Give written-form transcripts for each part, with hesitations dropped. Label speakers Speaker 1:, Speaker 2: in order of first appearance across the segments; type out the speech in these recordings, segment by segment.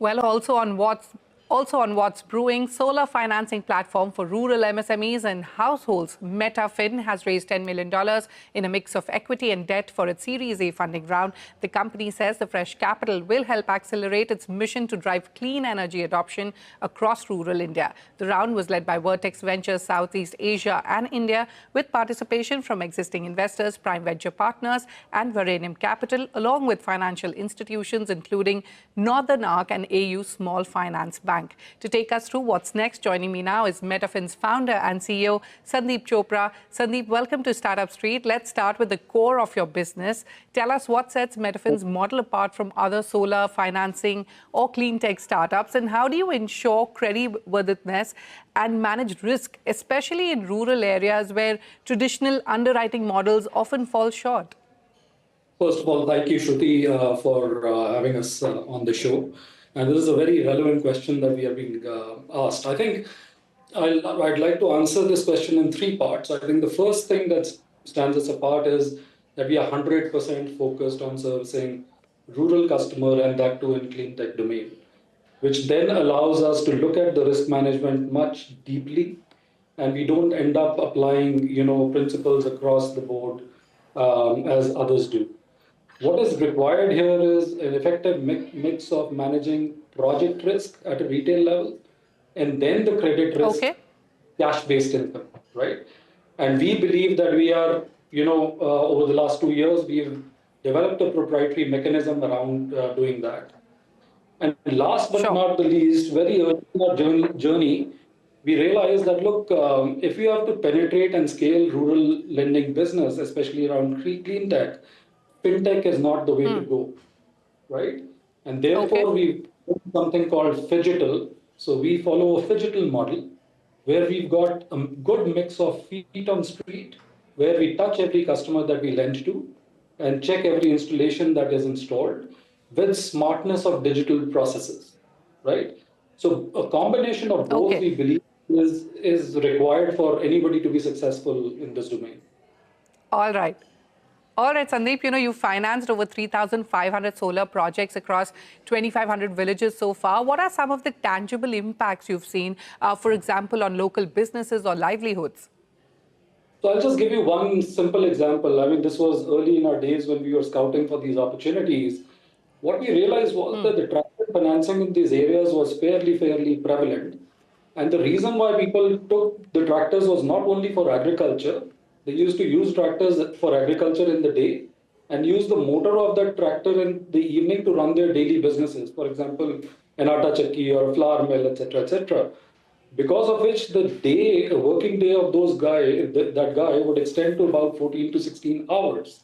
Speaker 1: Well, also on what's brewing, solar financing platform for rural MSMEs and households, Metafin has raised $10 million in a mix of equity and debt for its Series A funding round. The company says the fresh capital will help accelerate its mission to drive clean energy adoption across rural India. The round was led by Vertex Ventures Southeast Asia and India, with participation from existing investors, prime venture partners, and Varanium Capital, along with financial institutions including Northern Arc and AU Small Finance Bank. To take us through what's next, joining me now is Metafin's founder and CEO, Sandeep Chopra. Sandeep, welcome to Startup Street. Let's start with the core of your business. Tell us what sets Metafin's model apart from other solar financing or clean tech startups, and how do you ensure creditworthiness and manage risk, especially in rural areas where traditional underwriting models often fall short?
Speaker 2: First of all, thank you, Shruti, for having us on the show. And this is a very relevant question that we are being asked. I think I'd like to answer this question in three parts. I think the first thing that stands us apart is that we are 100% focused on servicing rural customer, and that too in clean tech domain, which then allows us to look at the risk management much deeply, and we don't end up applying, principles across the board as others do. What is required here is an effective mix of managing project risk at a retail level and then the credit risk,
Speaker 1: Okay.
Speaker 2: cash-based income, right? And we believe that we are, over the last 2 years, we've developed a proprietary mechanism around doing that. And last but
Speaker 1: Sure.
Speaker 2: not the least, very early in our journey, we realized that, look, if we have to penetrate and scale rural lending business, especially around clean tech, fintech is not the way to go, right? And
Speaker 1: Okay.
Speaker 2: therefore, we put something called phygital. So we follow a phygital model where we've got a good mix of feet on street, where we touch every customer that we lend to and check every installation that is installed with smartness of digital processes, right? So a combination of both,
Speaker 1: Okay.
Speaker 2: we believe, is required for anybody to be successful in this domain.
Speaker 1: All right. All right, Sandeep, you financed over 3,500 solar projects across 2,500 villages so far. What are some of the tangible impacts you've seen, for example, on local businesses or livelihoods?
Speaker 2: So I'll just give you one simple example. I mean, this was early in our days when we were scouting for these opportunities. What we realized was that the tractor financing in these areas was fairly prevalent. And the reason why people took the tractors was not only for agriculture. They used to use tractors for agriculture in the day and use the motor of that tractor in the evening to run their daily businesses. For example, an atta chakki or a flour mill, etc., etc. Because of which a working day of that guy would extend to about 14 to 16 hours.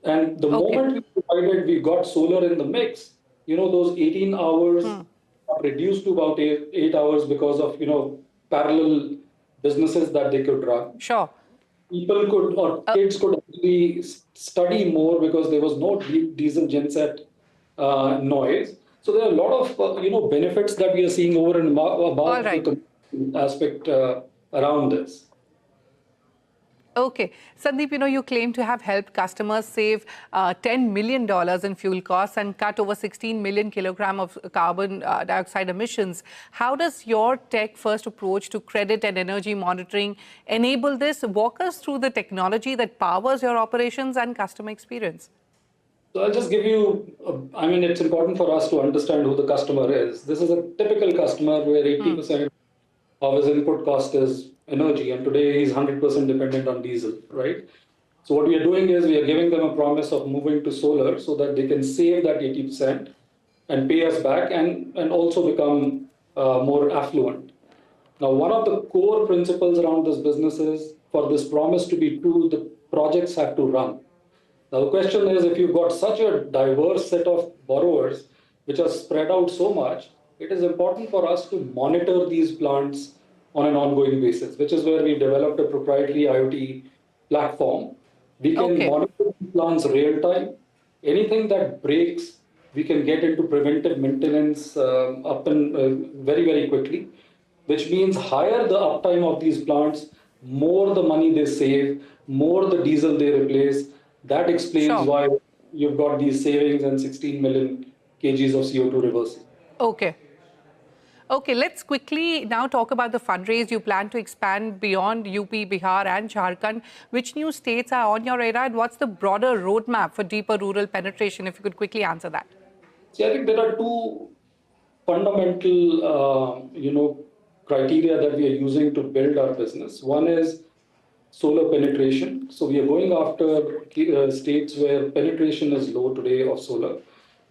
Speaker 2: And the
Speaker 1: Okay.
Speaker 2: moment we got solar in the mix, those 18 hours got reduced to about 8 hours because of, parallel businesses that they could run.
Speaker 1: Sure.
Speaker 2: People could, or kids could actually study more because there was no diesel genset noise. So there are a lot of, benefits that we are seeing over and
Speaker 1: All
Speaker 2: above the
Speaker 1: right.
Speaker 2: community aspect around this.
Speaker 1: Okay. Sandeep, you claim to have helped customers save $10 million in fuel costs and cut over 16 million kilogram of carbon dioxide emissions. How does your tech-first approach to credit and energy monitoring enable this? Walk us through the technology that powers your operations and customer experience.
Speaker 2: So I'll just give you, it's important for us to understand who the customer is. This is a typical customer where 80% of his input cost is energy, and today he's 100% dependent on diesel, right? So what we are doing is we are giving them a promise of moving to solar so that they can save that 80% and pay us back and also become more affluent. Now, one of the core principles around this business is for this promise to be true, the projects have to run. Now, the question is, if you've got such a diverse set of borrowers, which are spread out so much, it is important for us to monitor these plants on an ongoing basis, which is where we developed a proprietary IoT platform. We can
Speaker 1: Okay.
Speaker 2: monitor the plants real time. Anything that breaks, we can get into preventive maintenance up and very quickly, which means higher the uptime of these plants, more the money they save, more the diesel they replace. That explains
Speaker 1: Sure.
Speaker 2: why you've got these savings and 16 million kgs of CO2 reversing.
Speaker 1: Okay. Okay, let's quickly now talk about the fundraise. You plan to expand beyond UP, Bihar and Jharkhand. Which new states are on your radar, and what's the broader roadmap for deeper rural penetration? If you could quickly answer that.
Speaker 2: See, I think there are two fundamental, criteria that we are using to build our business. One is solar penetration. So we are going after states where penetration is low today of solar,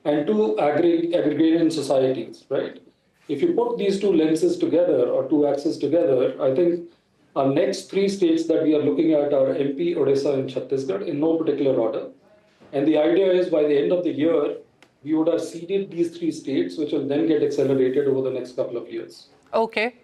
Speaker 2: and two, agrarian societies, right? If you put these two lenses together or two axes together, I think our next three states that we are looking at are MP, Odisha, and Chhattisgarh in no particular order. And the idea is by the end of the year, we would have seeded these three states, which will then get accelerated over the next couple of years.
Speaker 1: Okay.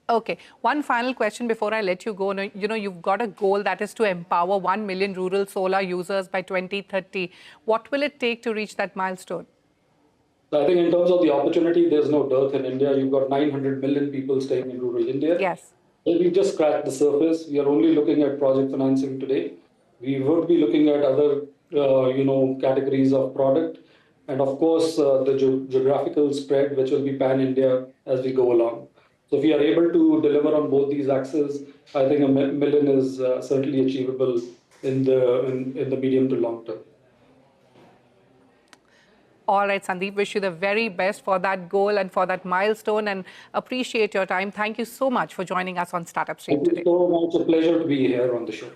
Speaker 1: Okay. One final question before I let you go. You've got a goal that is to empower 1 million rural solar users by 2030. What will it take to reach that milestone?
Speaker 2: I think in terms of the opportunity, there's no dearth in India. You've got 900 million people staying in rural India.
Speaker 1: Yes.
Speaker 2: We've just scratched the surface. We are only looking at project financing today. We would be looking at other, categories of product, and of course the geographical spread, which will be pan-India as we go along. So if we are able to deliver on both these axes, I think a million is certainly achievable in the medium to long term.
Speaker 1: All right, Sandeep, wish you the very best for that goal and for that milestone, and appreciate your time. Thank you so much for joining us on Startup Stream today.
Speaker 2: Thank you so much. It's a pleasure to be here on the show.